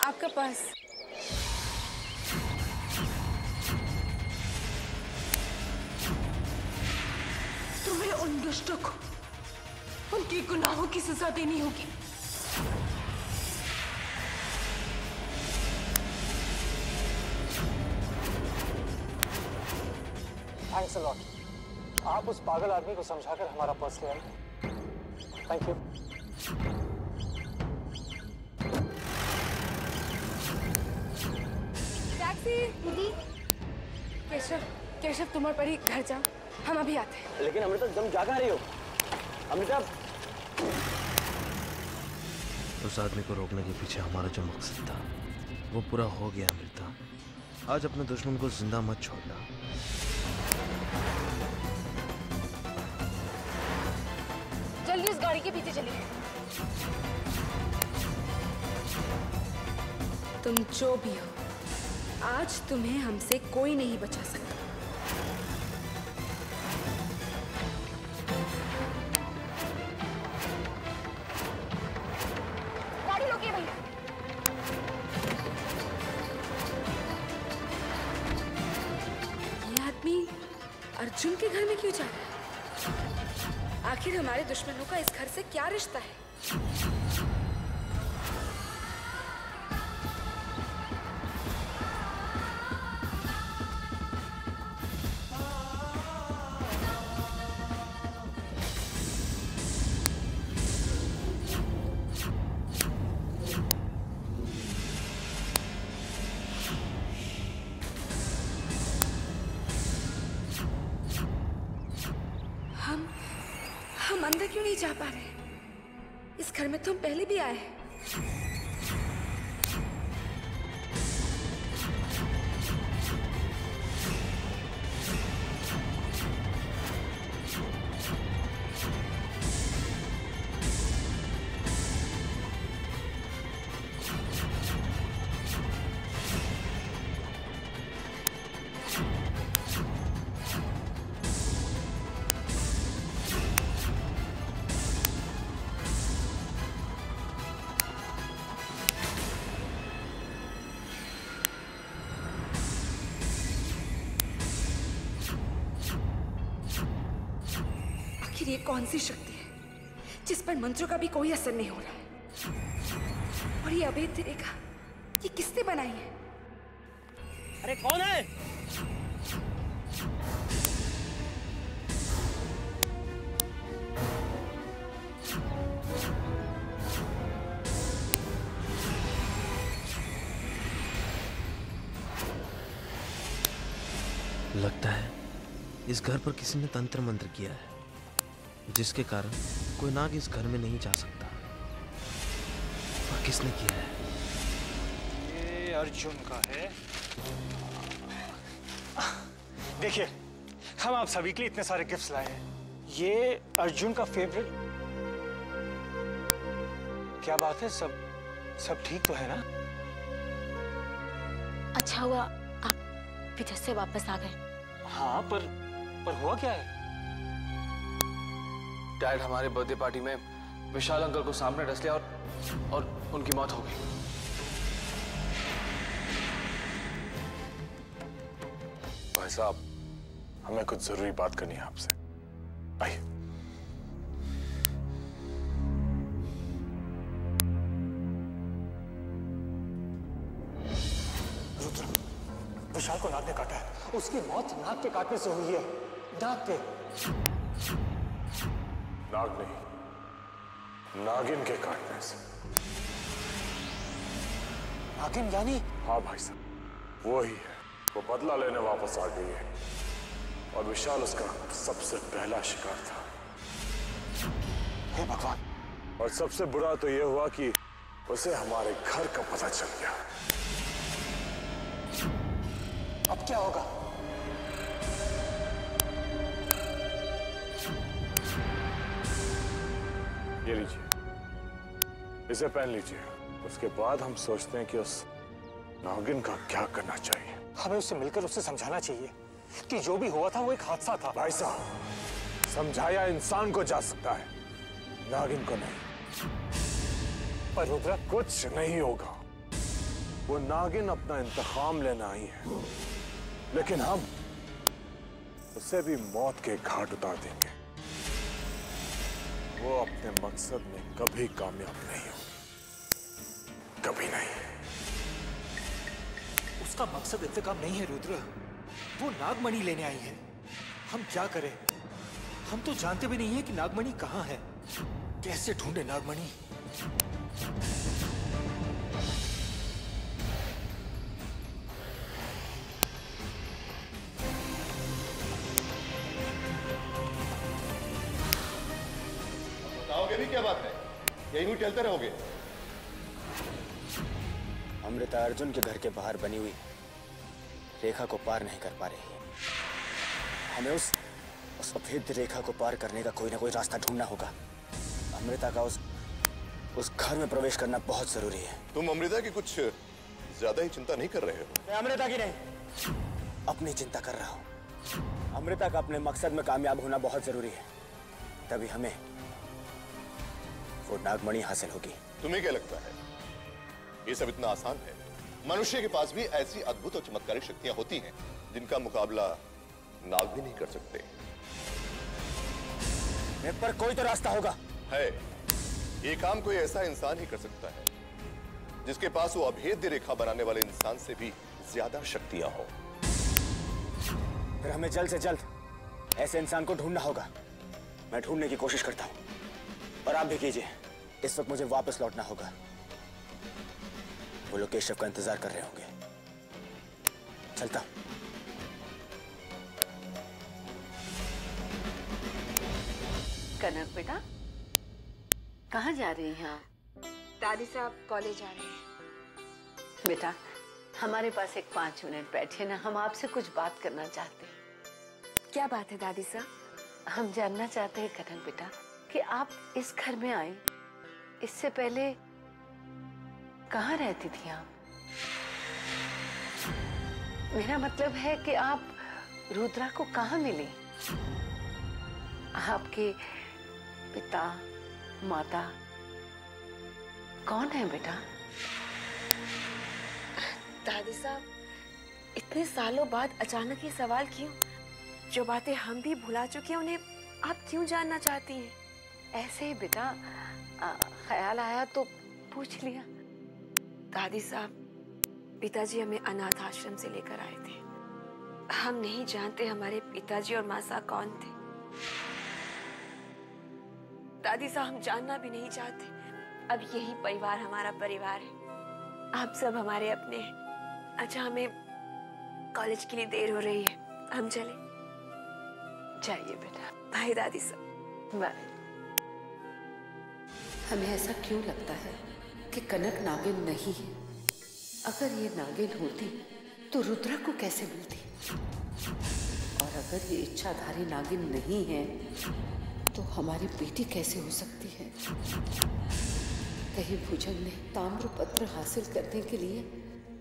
आपका पर्स। तुम्हें उन दुष्टों को उनके गुनाहों की सजा देनी होगी। Thanks a lot. आप उस पागल आदमी को समझाकर हमारा पर्स ले आए। Thank you. टैक्सी। दीदी। केशव, केशव तुम और परी घर जाओ, हम अभी आते हैं। लेकिन अमृता तुम जा कहाँ रही हो? अमृता। उस आदमी को रोकने के पीछे हमारा जो मकसद था वो पूरा हो गया अमृता। आज अपने दुश्मन को जिंदा मत छोड़ना। जल्दी उस गाड़ी के पीछे चलिए। तुम जो भी हो, आज तुम्हें हमसे कोई नहीं बचा सकता। गाड़ी रोकिए भैया। ये आदमी अर्जुन के घर में क्यों जा रहा है? आखिर हमारे दुश्मनों का इस घर से क्या रिश्ता है? हम अंदर क्यों नहीं जा पा रहे? इस घर में तुम पहले भी आए। आखिर ये कौन सी शक्ति है जिस पर मंत्रों का भी कोई असर नहीं हो रहा है? और ये अभेद रेखा ये किसने बनाई है? अरे कौन है? लगता है इस घर पर किसी ने तंत्र मंत्र किया है जिसके कारण कोई नाग इस घर में नहीं जा सकता। और किसने किया है? ये अर्जुन का है। देखिए, हम आप सभी के लिए इतने सारे गिफ्ट्स लाए हैं। ये अर्जुन का फेवरेट। क्या बात है? सब ठीक तो है ना? अच्छा हुआ आप विदेश से वापस आ गए। हाँ, पर हुआ क्या है? डैड हमारे बर्थडे पार्टी में विशाल अंकल को सामने डस लिया और उनकी मौत हो गई। भाई साहब, हमें कुछ जरूरी बात करनी है आपसे। आइए। रुद्र, विशाल को नाग ने काटा है। उसकी मौत नाग के काटने से हुई है। नाग के। नाग नहीं, नागिन के काटने से। नागिन यानी? हाँ भाई साहब, वो ही है। वो बदला लेने वापस आ गई है और विशाल उसका सबसे पहला शिकार था। हे भगवान! और सबसे बुरा तो यह हुआ कि उसे हमारे घर का पता चल गया। अब क्या होगा? ये लीजिए, इसे पहन लीजिए। उसके बाद हम सोचते हैं कि उस नागिन का क्या करना चाहिए। हमें उससे मिलकर उससे समझाना चाहिए कि जो भी हुआ था वो एक हादसा था। भाई साहब, समझाया इंसान को जा सकता है, नागिन को नहीं। पर रुद्र, कुछ नहीं होगा। वो नागिन अपना इंतकाम लेना आई है, लेकिन हम उसे भी मौत के घाट उतार देंगे। वो अपने मकसद में कभी कामयाब नहीं होगी, कभी नहीं। उसका मकसद इंतकाम नहीं है रुद्र, वो नागमणि लेने आई है। हम क्या करें? हम तो जानते भी नहीं है कि नागमणि कहाँ है। कैसे ढूंढे नागमणि? बताओगे भी क्या बात है? यही नहीं टहलते रहोगे? अमृता अर्जुन के घर के बाहर बनी हुई रेखा को पार नहीं कर पा रही है। हमें उस अभेद्य रेखा को पार करने का कोई ना कोई रास्ता ढूंढना होगा। अमृता का उस घर में प्रवेश करना बहुत जरूरी है। तुम अमृता की कुछ ज्यादा ही चिंता नहीं कर रहे हो? मैं अमृता की नहीं, अपनी चिंता कर रहा हूँ। अमृता का अपने मकसद में कामयाब होना बहुत जरूरी है, तभी हमें वो नागमणि हासिल होगी। तुम्हें क्या लगता है ये सब इतना आसान है? मनुष्य के पास भी ऐसी अद्भुत और चमत्कारिक शक्तियां होती हैं जिनका मुकाबला नाग भी नहीं कर सकते। पर कोई तो रास्ता होगा। है, ये काम कोई ऐसा इंसान ही कर सकता है जिसके पास वो अभेद्य रेखा बनाने वाले इंसान से भी ज्यादा शक्तियां हो। फिर हमें जल्द से जल्द ऐसे इंसान को ढूंढना होगा। मैं ढूंढने की कोशिश करता हूँ, और आप भी कीजिए। इस वक्त मुझे वापस लौटना होगा। वो लोग केशव का इंतजार कर रहे होंगे। चलता। कनक बेटा, कहाँ जा रही हैं आप? दादी साहब कॉलेज जा रहे हैं। बेटा, हमारे पास एक 5 मिनट बैठे ना, हम आपसे कुछ बात करना चाहते हैं। क्या बात है दादी साहब? हम जानना चाहते हैं कनक बेटा कि आप इस घर में आई, इससे पहले कहाँ रहती थी आप? मेरा मतलब है कि आप रुद्रा को कहाँ मिली? आपके पिता माता कौन है बेटा? दादी साहब, इतने सालों बाद अचानक ये सवाल क्यों? जो बातें हम भी भुला चुके हैं उन्हें आप क्यों जानना चाहती हैं? ऐसे ही बेटा, ख्याल आया तो पूछ लिया। दादी साहब, पिताजी हमें अनाथ आश्रम से लेकर आए थे। हम नहीं जानते हमारे पिताजी और मासा कौन थे। दादी साहब, हम जानना भी नहीं चाहते। अब यही परिवार हमारा परिवार है। आप सब हमारे अपने हैं। अच्छा, हमें कॉलेज के लिए देर हो रही है, हम चले? चाहिए बेटा। बाय दादी साहब। बाय। हमें ऐसा क्यों लगता है कि कनक नागिन नहीं है? अगर ये नागिन होती तो रुद्रा को कैसे मिलती? और अगर ये इच्छाधारी नागिन नहीं है तो हमारी बेटी कैसे हो सकती है? कहीं भुजंग ने ताम्रपत्र हासिल करने के लिए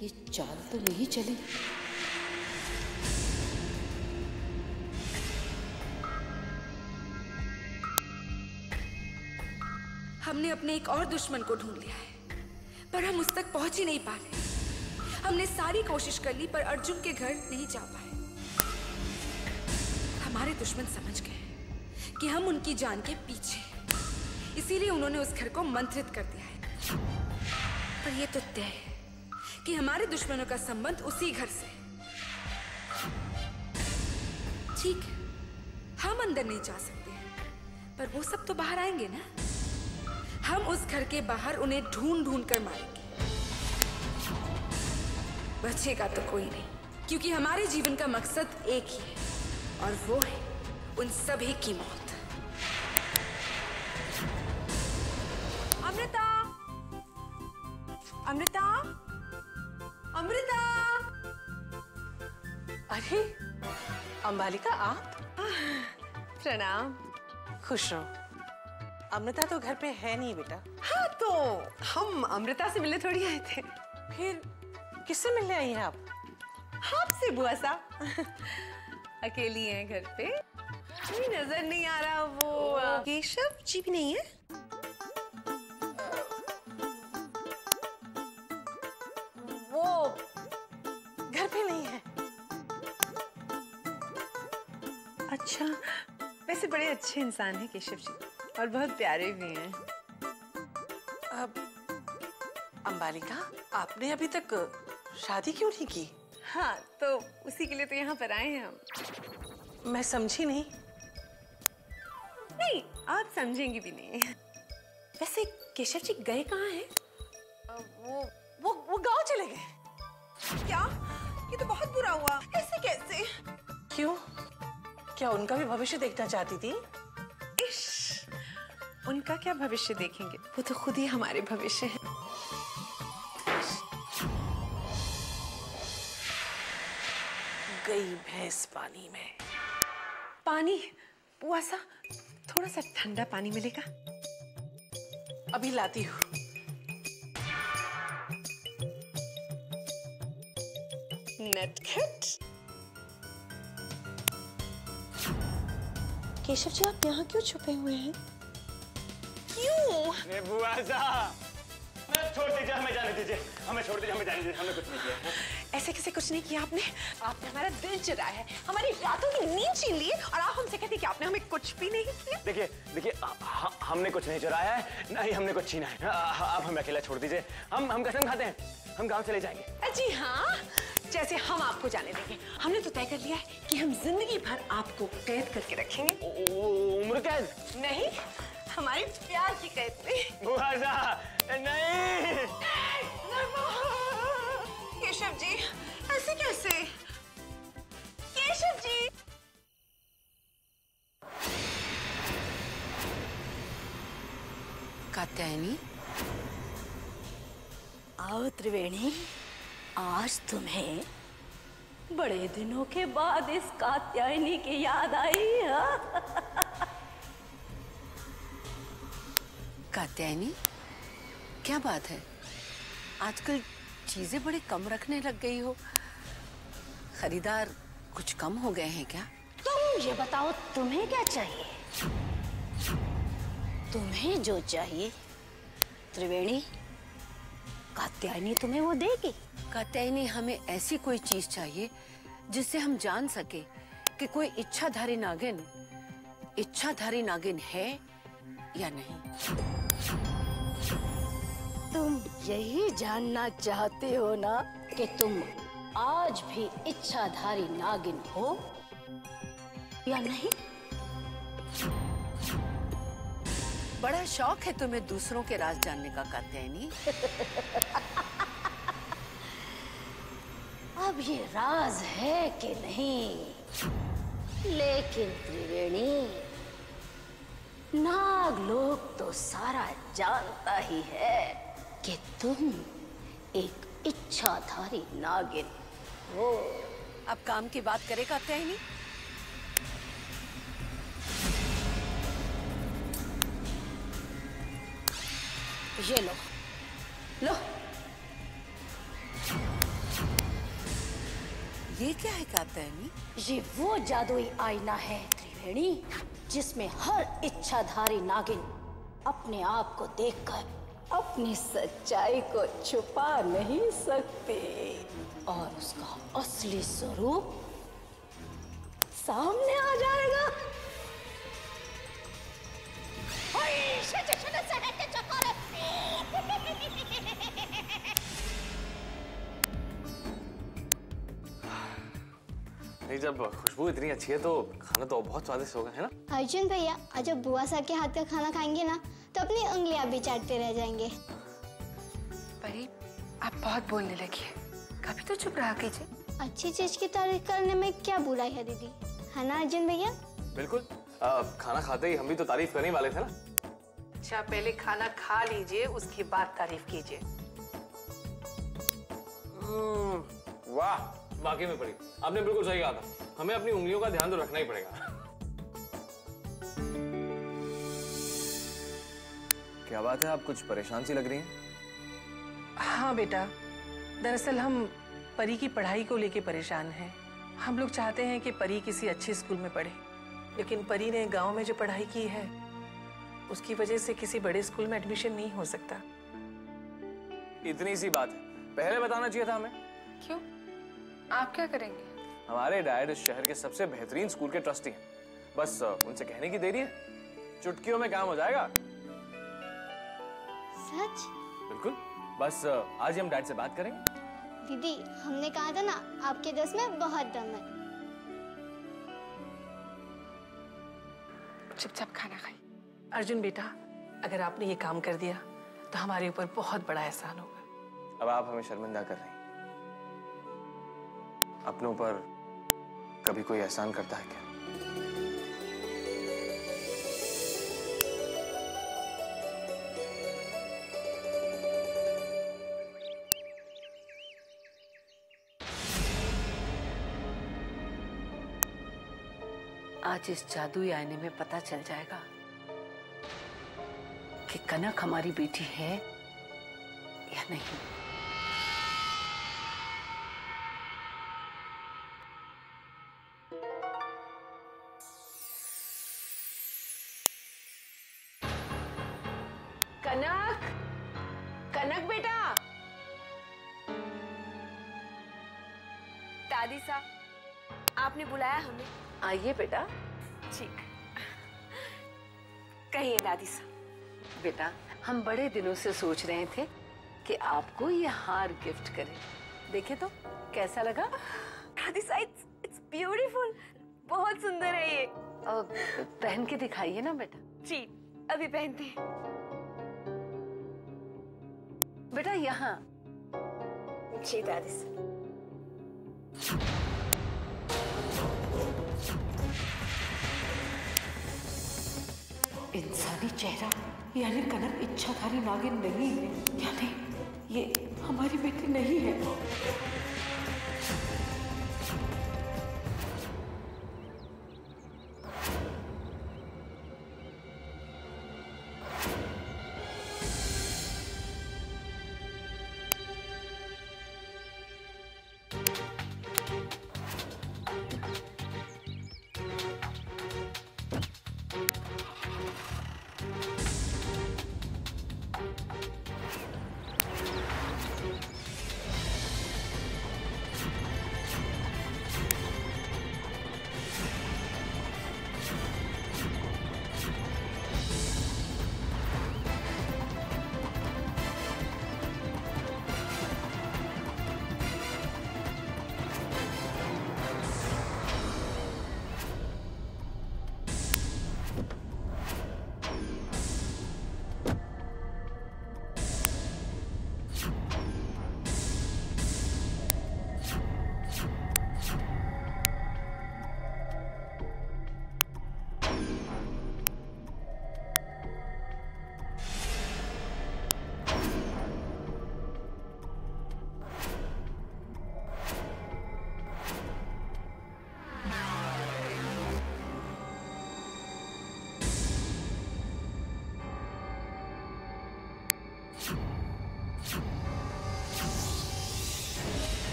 ये चाल तो नहीं चली? हमने अपने एक और दुश्मन को ढूंढ लिया है, पर हम उस तक पहुंच ही नहीं पा रहे। हमने सारी कोशिश कर ली पर अर्जुन के घर नहीं जा पाए। हमारे दुश्मन समझ गए कि हम उनकी जान के पीछे, इसीलिए उन्होंने उस घर को मंत्रित कर दिया है। पर यह तो तय है कि हमारे दुश्मनों का संबंध उसी घर से। ठीक है, हम अंदर नहीं जा सकते हैं, पर वो सब तो बाहर आएंगे ना। हम उस घर के बाहर उन्हें ढूंढ ढूंढ कर मारेंगे। बचेगा तो कोई नहीं, क्योंकि हमारे जीवन का मकसद एक ही है, और वो है उन सभी की मौत। अमृता, अमृता, अमृता! अरे अंबालिका, आप? प्रणाम। खुश रहो। अमृता तो घर पे है नहीं बेटा। हाँ, तो हम अमृता से मिलने थोड़ी आए थे। फिर किससे मिलने आई हैं आप? आपसे बुआ साहब। अकेली हैं घर पे? कोई नजर नहीं आ रहा। वो केशव जी भी नहीं है? अच्छा, वैसे बड़े अच्छे इंसान हैं केशव जी और बहुत प्यारे भी हैं। अब अंबालिका, आपने अभी तक शादी क्यों नहीं की? हाँ, तो उसी के लिए तो यहाँ पर आए हैं हम। मैं समझी नहीं। नहीं, आप समझेंगी भी नहीं। वैसे केशव जी गए कहाँ हैं? वो गांव चले गए। क्या? ये तो बहुत बुरा हुआ। ऐसे कैसे? क्यों? क्या उनका भी भविष्य देखना चाहती थी? इश, उनका क्या भविष्य देखेंगे, वो तो खुद ही हमारे भविष्य हैं। गई भैंस पानी में। पानी? बुआ सा, थोड़ा सा ठंडा पानी मिलेगा? अभी लाती हूँ। नटखट। केशव जी, आप यहाँ क्यों छुपे हुए हैं? क्यों? बुआ सा, छोड़ दीजिए, हमें जाने दीजिए, हमें छोड़ दीजिए, हमें जाने दीजिए, हमने कुछ नहीं किया। ऐसे कैसे कुछ नहीं किया आपने? आपने हमारा दिल चुराया है, हमारी रातों की नींद छीन ली और आप हमसे कहते कि आपने हमें कुछ भी नहीं किया। देखिए, हमने कुछ नहीं चुराया है, ना ही हमने कुछ छीना है। आप हमें अकेला छोड़ दीजिए, हम कसम खाते हैं, हम गांव चले जाएंगे। जी हाँ, जैसे हम आपको जाने देंगे। हमने तो तय कर लिया है कि हम जिंदगी भर आपको कैद करके रखेंगे। उम्र कैद? नहीं, हमारे प्यार की कैद में। बुआ सा, नहीं। केशव जी, ऐसे कैसे? केशव जी! कात्यायनी, आओ त्रिवेणी, आज तुम्हें बड़े दिनों के बाद इस कात्यायनी की याद आई है। कात्यायनी, क्या बात है? आजकल चीजें बड़े कम रखने लग गई हो। खरीदार कुछ कम हो गए हैं क्या? तुम ये बताओ, तुम्हें क्या चाहिए? तुम्हें जो चाहिए त्रिवेणी, कात्यायनी तुम्हें वो देगी। कात्यायनी, हमें ऐसी कोई चीज चाहिए जिससे हम जान सके कि कोई इच्छाधारी नागिन है या नहीं। तुम यही जानना चाहते हो ना कि तुम आज भी इच्छाधारी नागिन हो या नहीं? बड़ा शौक है तुम्हें दूसरों के राज जानने का, कात्यायनी। अब ये राज है कि नहीं, लेकिन त्रिवेणी, नागलोक तो सारा जानता ही है कि तुम एक इच्छाधारी नागिन हो। अब काम की बात करे कात्यायनी। ये लो, लो। ये क्या है कात्यायनी? ये वो जादुई आईना है त्रिवेणी, जिसमें हर इच्छाधारी नागिन अपने आप को देखकर अपनी सच्चाई को छुपा नहीं सकते और उसका असली स्वरूप सामने आ जाएगा। नहीं, जब खुशबू इतनी अच्छी है तो खाना तो बहुत स्वादिष्ट होगा, है ना? अर्जुन भैया, आज जब बुआ सा के हाथ का खाना खाएंगे ना तो अपनी उंगलियां भी चाटते रह जाएंगे। परी, आप बहुत बोलने लगी है, कभी तो चुप रहा कीजिए। अच्छी चीज की तारीफ करने में क्या बुराई है दीदी, है ना अर्जुन भैया? बिल्कुल। खाना खाते ही हम भी तो तारीफ करने वाले थे ना। अच्छा, पहले खाना खा लीजिए, उसके बाद तारीफ कीजिए। वाह, वाकई में परी, आपने बिल्कुल सही कहा था। हमें अपनी उंगलियों का ध्यान तो रखना ही पड़ेगा। क्या बात है, आप कुछ परेशान सी लग रही हैं? हाँ बेटा, दरअसल हम परी की पढ़ाई को लेके परेशान हैं। हम लोग चाहते हैं कि परी किसी अच्छे स्कूल में पढ़े, लेकिन परी ने गांव में जो पढ़ाई की है उसकी वजह से किसी बड़े स्कूल में एडमिशन नहीं हो सकता। इतनी सी बात है, पहले बताना चाहिए था हमें। क्यों? आप क्या करेंगे? हमारे डैड इस शहर के सबसे बेहतरीन स्कूल के ट्रस्टी हैं। बस उनसे कहने की देरी है, चुटकियों में काम हो जाएगा। सच? बिल्कुल, बस आज ही हम डैड से बात करेंगे। दीदी, हमने कहा था ना आपके दस में बहुत दम है। चुपचाप खाना खाइए। अर्जुन बेटा, अगर आपने ये काम कर दिया तो हमारे ऊपर बहुत बड़ा एहसान होगा। अब आप हमें शर्मिंदा कर रही हैं। अपने ऊपर कभी कोई एहसान करता है क्या? आज इस जादुई आईने में पता चल जाएगा कि कनक हमारी बेटी है या नहीं। कनक, कनक बेटा। दादी साहब, आपने बुलाया हमें? आइए बेटा। ठीक, कहिए दादी साहब। बेटा, हम बड़े दिनों से सोच रहे थे कि आपको ये हार गिफ्ट करें। देखे तो कैसा लगा? दादी साहब, इट्स ब्यूटीफुल, बहुत सुंदर है ये। पहन के दिखाइए ना बेटा। जी, अभी पहनते हैं। बेटा यहाँ। जी दादी साहब। इंसानी चेहरा, यानी कनक इच्छाधारी नागिन नहीं है, यानी ये हमारी बेटी नहीं है।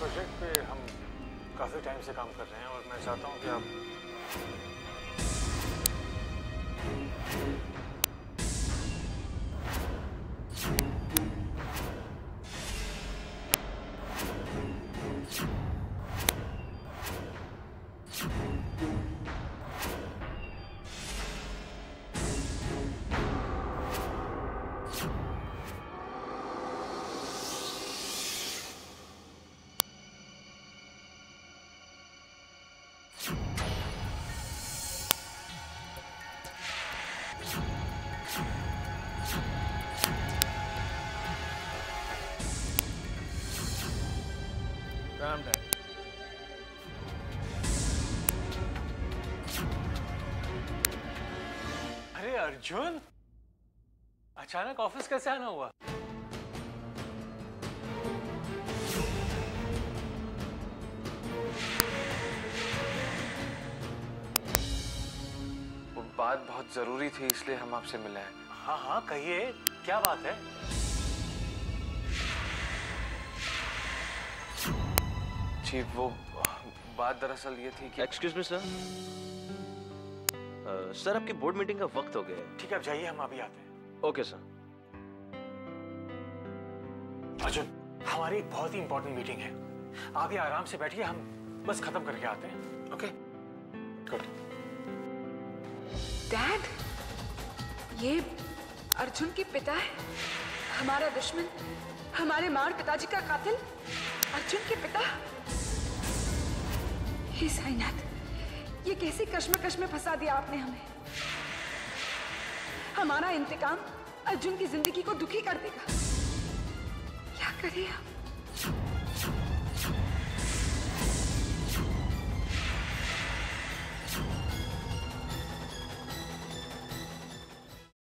प्रोजेक्ट पे हम काफ़ी टाइम से काम कर रहे हैं और मैं चाहता हूँ कि आप राम डैड। अरे अर्जुन, अचानक ऑफिस कैसे आना हुआ? वो बात बहुत जरूरी थी, इसलिए हम आपसे मिले हैं। हाँ हाँ कहिए, क्या बात है? जी वो बात दरअसल ये थी कि एक्सक्यूज मी सर, सर आपकी बोर्ड मीटिंग का वक्त हो गया है। ठीक है, आप जाइए, हम अभी आते हैं। Okay sir. अर्जुन, हमारी एक बहुत ही इंपॉर्टेंट मीटिंग है, आप ये आराम से बैठिए, हम बस खत्म करके आते हैं। Okay, good. डैड, ये अर्जुन के पिता है, हमारा दुश्मन, हमारे मार पिताजी का कातिल, अर्जुन के पिता। हे साईनाथ, ये कैसी कश्मकश में फंसा दिया आपने हमें। हमारा इंतकाम अर्जुन की जिंदगी को दुखी कर देगा। क्या करें हम?